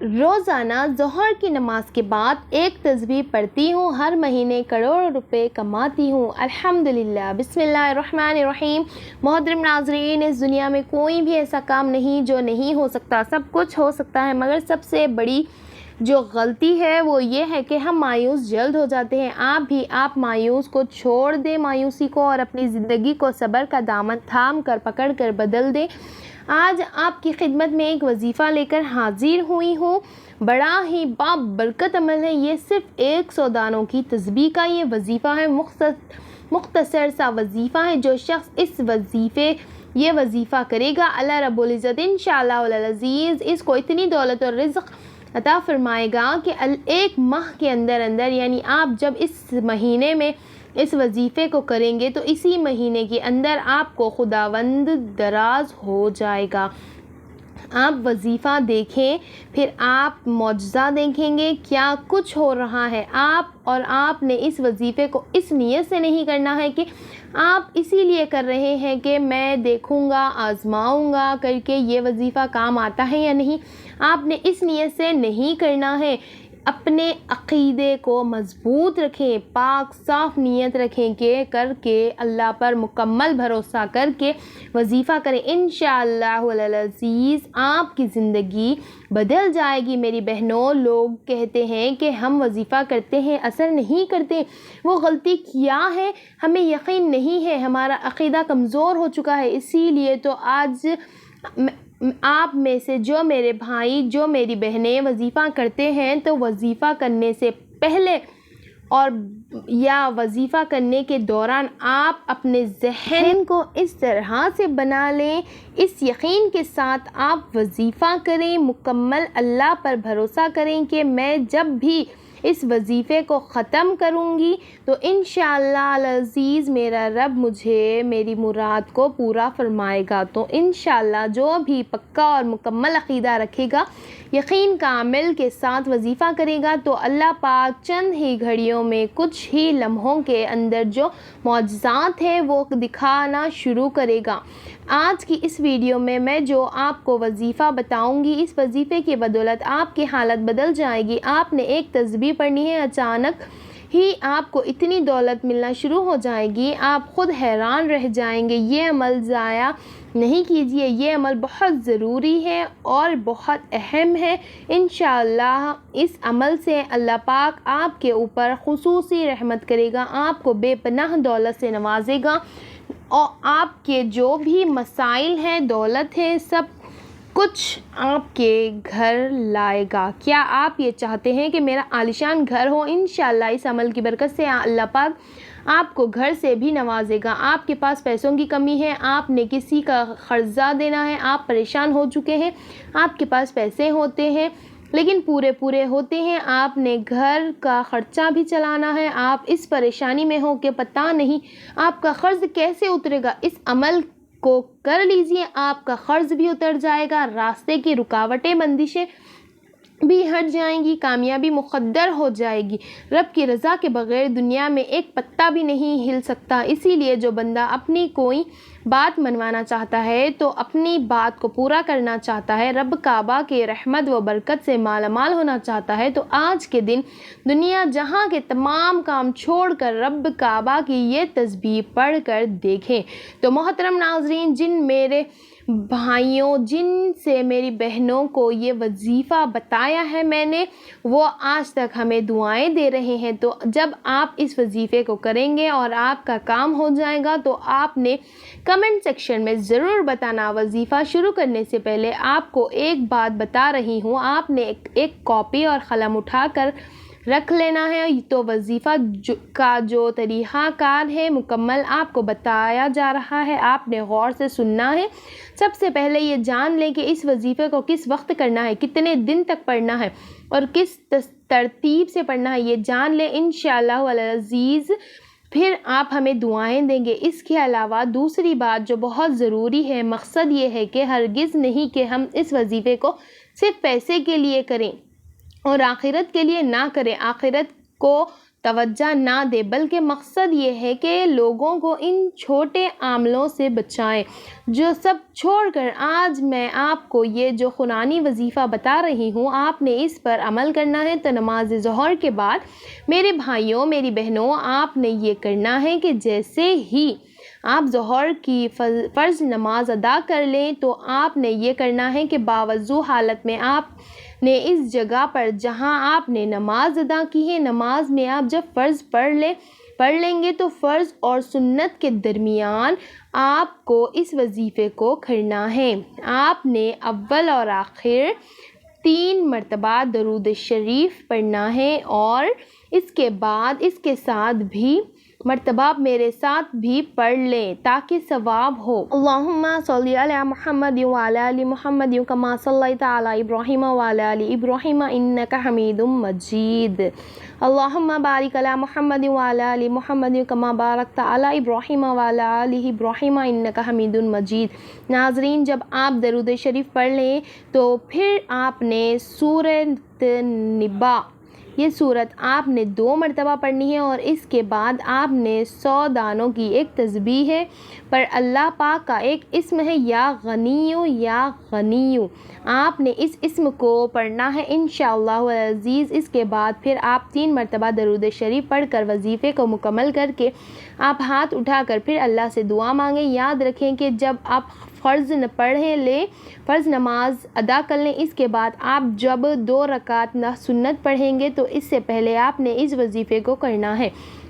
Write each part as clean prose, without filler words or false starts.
روزانہ ظہر کی نماز کے بعد ایک تسبیح پڑھتی ہوں، ہر مہینے کروڑوں روپے کماتی ہوں، الحمدللہ۔ بسم اللہ الرحمن الرحیم۔ محترم ناظرین، اس دنیا میں کوئی بھی ایسا کام نہیں جو نہیں ہو سکتا، سب کچھ ہو سکتا ہے، مگر سب سے بڑی جو غلطی ہے وہ یہ ہے کہ ہم مایوس جلد ہو جاتے ہیں۔ آپ مایوس کو چھوڑ دیں، مایوسی کو، اور اپنی زندگی کو صبر کا دامن تھام کر پکڑ کر بدل دیں۔ آج آپ کی خدمت میں ایک وظیفہ لے کر حاضر ہوئی ہوں، بڑا ہی بابرکت عمل ہے۔ یہ صرف 100 دانوں کی تسبیح کا یہ وظیفہ ہے، مختصر سا وظیفہ ہے۔ جو شخص یہ وظیفہ کرے گا، اللہ رب العزت انشاءاللہ العزیز اس کو اتنی دولت اور رزق عطا فرمائے گا کہ ایک ماہ کے اندر یعنی آپ جب اس مہینے میں اس وظیفے کو کریں گے تو اسی مہینے کے اندر آپ کو خداوند دراز ہو جائے گا۔ آپ وظیفہ دیکھیں، پھر آپ معجزہ دیکھیں گے کیا کچھ ہو رہا ہے۔ آپ نے اس وظیفے کو اس نیت سے نہیں کرنا ہے کہ آپ اسی لیے کر رہے ہیں کہ میں دیکھوں گا، آزماؤں گا کر کے یہ وظیفہ کام آتا ہے یا نہیں۔ آپ نے اس نیت سے نہیں کرنا ہے۔ اپنے عقیدے کو مضبوط رکھیں، پاک صاف نیت رکھیں کہ کر کے اللہ پر مکمل بھروسہ کر کے وظیفہ کریں۔ انشاءاللہ العزیز آپ کی زندگی بدل جائے گی۔ میری بہنوں، لوگ کہتے ہیں کہ ہم وظیفہ کرتے ہیں، اثر نہیں کرتے۔ وہ غلطی کیا ہے؟ ہمیں یقین نہیں ہے، ہمارا عقیدہ کمزور ہو چکا ہے۔ اسی لیے تو آج آپ میں سے جو میرے بھائی، جو میری بہنیں وظیفہ کرتے ہیں تو وظیفہ کرنے سے پہلے اور یا وظیفہ کرنے کے دوران آپ اپنے ذہن کو اس طرح سے بنا لیں، اس یقین کے ساتھ آپ وظیفہ کریں، مکمل اللہ پر بھروسہ کریں کہ میں جب بھی اس وظیفے کو ختم کروں گی تو انشاءاللہ العزیز میرا رب مجھے میری مراد کو پورا فرمائے گا۔ تو انشاءاللہ جو بھی پکا اور مکمل عقیدہ رکھے گا، یقین کامل کے ساتھ وظیفہ کرے گا تو اللہ پاک چند ہی گھڑیوں میں، کچھ ہی لمحوں کے اندر جو معجزات ہیں وہ دکھانا شروع کرے گا۔ آج کی اس ویڈیو میں جو آپ کو وظیفہ بتاؤں گی، اس وظیفے کی بدولت آپ کی حالت بدل جائے گی۔ آپ نے ایک تسبیح پڑھنی ہے، اچانک ہی آپ کو اتنی دولت ملنا شروع ہو جائے گی، آپ خود حیران رہ جائیں گے۔ یہ عمل ضائع نہیں کیجیے، یہ عمل بہت ضروری ہے اور بہت اہم ہے۔ انشاءاللہ اس عمل سے اللہ پاک آپ کے اوپر خصوصی رحمت کرے گا، آپ کو بے پناہ دولت سے نوازے گا، اور آپ کے جو بھی مسائل ہیں، دولت ہے، سب کچھ آپ کے گھر لائے گا۔ کیا آپ یہ چاہتے ہیں کہ میرا عالیشان گھر ہو؟ انشاءاللہ اس عمل کی برکت سے اللہ پاک آپ کو گھر سے بھی نوازے گا۔ آپ کے پاس پیسوں کی کمی ہے، آپ نے کسی کا قرضہ دینا ہے، آپ پریشان ہو چکے ہیں، آپ کے پاس پیسے ہوتے ہیں لیکن پورے ہوتے ہیں، آپ نے گھر کا خرچہ بھی چلانا ہے، آپ اس پریشانی میں ہو کہ پتہ نہیں آپ کا قرض کیسے اترے گا۔ اس عمل کو کر لیجئے، آپ کا قرض بھی اتر جائے گا، راستے کی رکاوٹیں، بندشیں بھی ہٹ جائیں گی، کامیابی مقدر ہو جائے گی۔ رب کی رضا کے بغیر دنیا میں ایک پتا بھی نہیں ہل سکتا۔ اسی لیے جو بندہ اپنی کوئی بات منوانا چاہتا ہے، تو اپنی بات کو پورا کرنا چاہتا ہے، رب کعبہ کے رحمت و برکت سے مالا مال ہونا چاہتا ہے، تو آج کے دن دنیا جہاں کے تمام کام چھوڑ کر رب کعبہ کی یہ تسبیح پڑھ کر دیکھیں۔ تو محترم ناظرین، جن میرے بھائیوں، جن سے میری بہنوں کو یہ وظیفہ بتایا ہے میں نے، وہ آج تک ہمیں دعائیں دے رہے ہیں۔ تو جب آپ اس وظیفے کو کریں گے اور آپ کا کام ہو جائے گا تو آپ نے کمنٹ سیکشن میں ضرور بتانا۔ وظیفہ شروع کرنے سے پہلے آپ کو ایک بات بتا رہی ہوں، آپ نے ایک کاپی اور قلم اٹھا کر رکھ لینا ہے۔ تو وظیفہ کا جو طریقہ کار ہے مکمل آپ کو بتایا جا رہا ہے، آپ نے غور سے سننا ہے۔ سب سے پہلے یہ جان لیں کہ اس وظیفے کو کس وقت کرنا ہے، کتنے دن تک پڑھنا ہے اور کس ترتیب سے پڑھنا ہے، یہ جان لیں انشاءاللہ العزیز۔ پھر آپ ہمیں دعائیں دیں گے۔ اس کے علاوہ دوسری بات جو بہت ضروری ہے، مقصد یہ ہے کہ ہرگز نہیں کہ ہم اس وظیفے کو صرف پیسے کے لیے کریں اور آخرت کے لیے نہ کریں۔ آخرت کو توجہ نہ دے، بلکہ مقصد یہ ہے کہ لوگوں کو ان چھوٹے عملوں سے بچائیں جو سب چھوڑ کر آج میں آپ کو یہ جو قرآنی وظیفہ بتا رہی ہوں آپ نے اس پر عمل کرنا ہے۔ تو نماز ظہر کے بعد میرے بھائیوں میری بہنوں آپ نے یہ کرنا ہے کہ جیسے ہی آپ ظہر کی فرض نماز ادا کر لیں تو آپ نے یہ کرنا ہے کہ باوضو حالت میں آپ نے اس جگہ پر جہاں آپ نے نماز ادا کی ہے نماز میں آپ جب فرض پڑھ لیں گے تو فرض اور سنت کے درمیان آپ کو اس وظیفے کو کرنا ہے۔ آپ نے اول اور آخر 3 مرتبہ درود شریف پڑھنا ہے اور اس کے بعد اس کے ساتھ بھی مرتبہ میرے ساتھ بھی پڑھ لیں تاکہ ثواب ہو۔ اللہم صلی علی محمد وعلی آل محمد کما صلیت علی ابراہیم وعلی آل ابراہیم انک حمید مجید۔ اللہم بارک علی محمد وعلی آل محمد کما بارکت علی ابراہیم وعلی آل ابراہیم انک حمید مجید۔ ناظرین جب آپ درود شریف پڑھ لیں تو پھر آپ نے سورۃ نبا یہ صورت آپ نے 2 مرتبہ پڑھنی ہے اور اس کے بعد آپ نے 100 دانوں کی ایک تسبیح ہے پر اللہ پاک کا ایک اسم ہے یا غنیو یا غنیو، آپ نے اس اسم کو پڑھنا ہے انشاءاللہ العزیز۔ اس کے بعد پھر آپ 3 مرتبہ درود شریف پڑھ کر وظیفے کو مکمل کر کے آپ ہاتھ اٹھا کر پھر اللہ سے دعا مانگیں۔ یاد رکھیں کہ جب آپ فرض نماز ادا کر لیں اس کے بعد آپ جب 2 رکعت سنت پڑھیں گے تو اس سے پہلے آپ نے اس وظیفے کو کرنا ہے،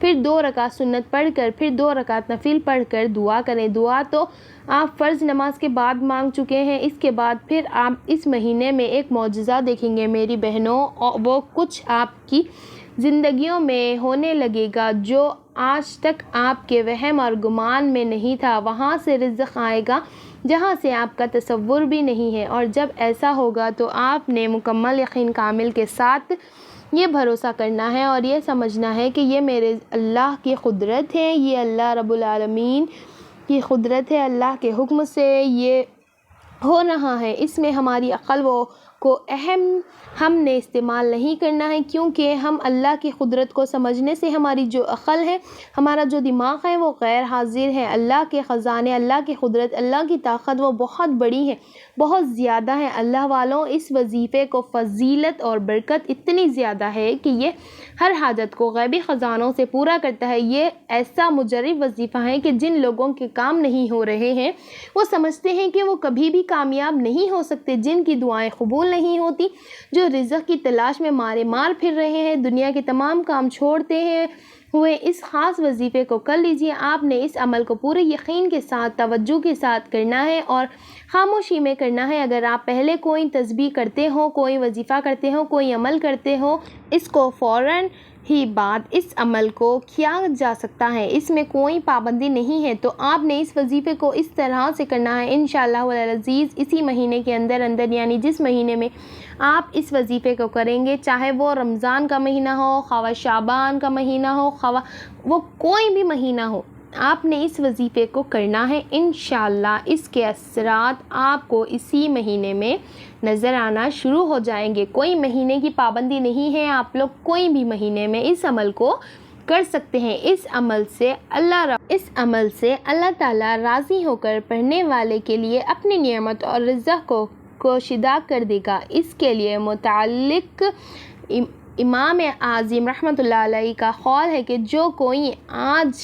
پھر 2 رکعت سنت پڑھ کر پھر 2 رکعت نفل پڑھ کر دعا کریں۔ دعا تو آپ فرض نماز کے بعد مانگ چکے ہیں، اس کے بعد پھر آپ اس مہینے میں ایک معجزہ دیکھیں گے میری بہنوں، اور وہ کچھ آپ کی زندگیوں میں ہونے لگے گا جو آج تک آپ کے وہم اور گمان میں نہیں تھا۔ وہاں سے رزق آئے گا جہاں سے آپ کا تصور بھی نہیں ہے، اور جب ایسا ہوگا تو آپ نے مکمل یقین کامل کے ساتھ یہ بھروسہ کرنا ہے اور یہ سمجھنا ہے کہ یہ میرے اللہ کی قدرت ہے، یہ اللہ رب العالمین کی قدرت ہے، اللہ کے حکم سے یہ ہو رہا ہے، اس میں ہماری عقل کو ہم نے استعمال نہیں کرنا ہے، کیونکہ ہم اللہ کی قدرت کو سمجھنے سے ہماری جو عقل ہے ہمارا جو دماغ ہے وہ غیر حاضر ہے۔ اللہ کے خزانے اللہ کی قدرت اللہ کی طاقت وہ بہت بڑی ہے، بہت زیادہ ہے۔ اللہ والوں اس وظیفے کو فضیلت اور برکت اتنی زیادہ ہے کہ یہ ہر حاجت کو غیبی خزانوں سے پورا کرتا ہے۔ یہ ایسا مجرب وظیفہ ہے کہ جن لوگوں کے کام نہیں ہو رہے ہیں وہ سمجھتے ہیں کہ وہ کبھی بھی کامیاب نہیں ہو سکتے، جن کی دعائیں قبول نہیں ہوتی، جو رزق کی تلاش میں مار پھر رہے ہیں، دنیا کے تمام کام چھوڑتے ہوئے اس خاص وظیفے کو کر لیجئے۔ آپ نے اس عمل کو پورے یقین کے ساتھ توجہ کے ساتھ کرنا ہے اور خاموشی میں کرنا ہے۔ اگر آپ پہلے کوئی تسبیح کرتے ہو، کوئی وظیفہ کرتے ہو، کوئی عمل کرتے ہو، اس کو فوراً ہی بعد اس عمل کو کیا جا سکتا ہے، اس میں کوئی پابندی نہیں ہے، تو آپ نے اس وظیفے کو اس طرح سے کرنا ہے انشاءاللہ العزیز۔ اسی مہینے کے اندر یعنی جس مہینے میں آپ اس وظیفے کو کریں گے، چاہے وہ رمضان کا مہینہ ہو، خواہ شعبان کا مہینہ ہو، خواہ وہ کوئی بھی مہینہ ہو، آپ نے اس وظیفے کو کرنا ہے انشاءاللہ۔ اس کے اثرات آپ کو اسی مہینے میں نظر آنا شروع ہو جائیں گے۔ کوئی مہینے کی پابندی نہیں ہے، آپ لوگ کوئی بھی مہینے میں اس عمل کو کر سکتے ہیں۔ اس عمل سے اللہ تعالیٰ راضی ہو کر پڑھنے والے کے لیے اپنی نعمت اور رزق کو کوشیدہ کر دے گا۔ اس کے لیے متعلق امام اعظم رحمۃ اللہ علیہ کا قول ہے کہ جو کوئی آج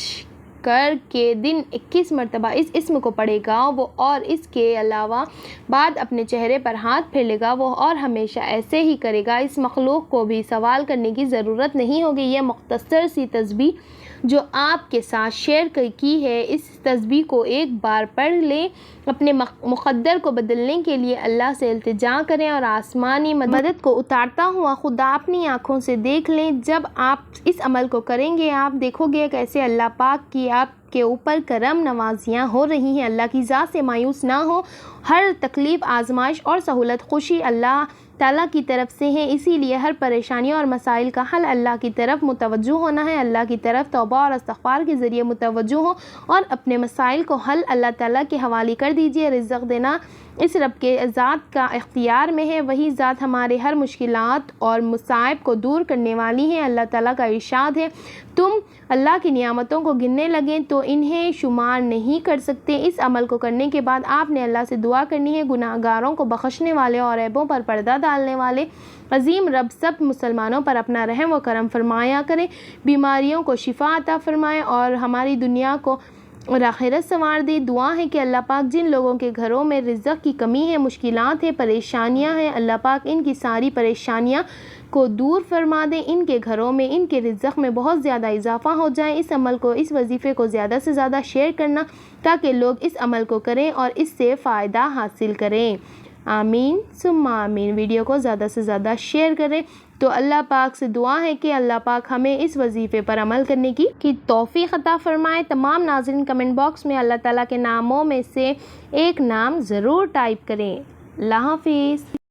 کر کے دن 21 مرتبہ اس اسم کو پڑھے گا وہ اور اس کے علاوہ بعد اپنے چہرے پر ہاتھ پھیر لے گا وہ اور ہمیشہ ایسے ہی کرے گا، اس مخلوق کو بھی سوال کرنے کی ضرورت نہیں ہوگی۔ یہ مختصر سی تسبیح جو آپ کے ساتھ شیئر کی ہے، اس تسبیح کو ایک بار پڑھ لیں، اپنے مقدر کو بدلنے کے لیے اللہ سے التجا کریں اور آسمانی مدد کو اتارتا ہوا خدا اپنی آنکھوں سے دیکھ لیں۔ جب آپ اس عمل کو کریں گے آپ دیکھو گے کیسے اللہ پاک کی آپ کے اوپر کرم نوازیاں ہو رہی ہیں۔ اللہ کی ذات سے مایوس نہ ہو، ہر تکلیف آزمائش اور سہولت خوشی اللہ تعالیٰ کی طرف سے ہے، اسی لیے ہر پریشانیوں اور مسائل کا حل اللہ کی طرف متوجہ ہونا ہے، اللہ کی طرف توبہ اور استغفار کے ذریعے متوجہ ہو اور اپنے مسائل کو حل اللہ تعالیٰ کے حوالے کر دیجیے۔ رزق دینا اس رب کے ذات کا اختیار میں ہے، وہی ذات ہمارے ہر مشکلات اور مصائب کو دور کرنے والی ہے۔ اللہ تعالیٰ کا ارشاد ہے، تم اللہ کی نعمتوں کو گننے لگیں تو انہیں شمار نہیں کر سکتے۔ اس عمل کو کرنے کے بعد آپ نے اللہ سے دعا کرنی ہے، گناہ گاروں کو بخشنے والے اور عیبوں پر پردہ ڈالنے والے عظیم رب سب مسلمانوں پر اپنا رحم و کرم فرمایا کرے، بیماریوں کو شفا عطا فرمائے اور ہماری دنیا کو اور آخرت سنوار دے۔ دعا ہے کہ اللہ پاک جن لوگوں کے گھروں میں رزق کی کمی ہے، مشکلات ہیں، پریشانیاں ہیں، اللہ پاک ان کی ساری پریشانیاں کو دور فرما دے، ان کے گھروں میں ان کے رزق میں بہت زیادہ اضافہ ہو جائے۔ اس عمل کو، اس وظیفے کو زیادہ سے زیادہ شیئر کرنا تاکہ لوگ اس عمل کو کریں اور اس سے فائدہ حاصل کریں۔ آمین ثم آمین۔ ویڈیو کو زیادہ سے زیادہ شیئر کریں۔ تو اللہ پاک سے دعا ہے کہ اللہ پاک ہمیں اس وظیفے پر عمل کرنے کی توفیق عطا فرمائے۔ تمام ناظرین کمنٹ باکس میں اللہ تعالیٰ کے ناموں میں سے ایک نام ضرور ٹائپ کریں۔ اللہ حافظ۔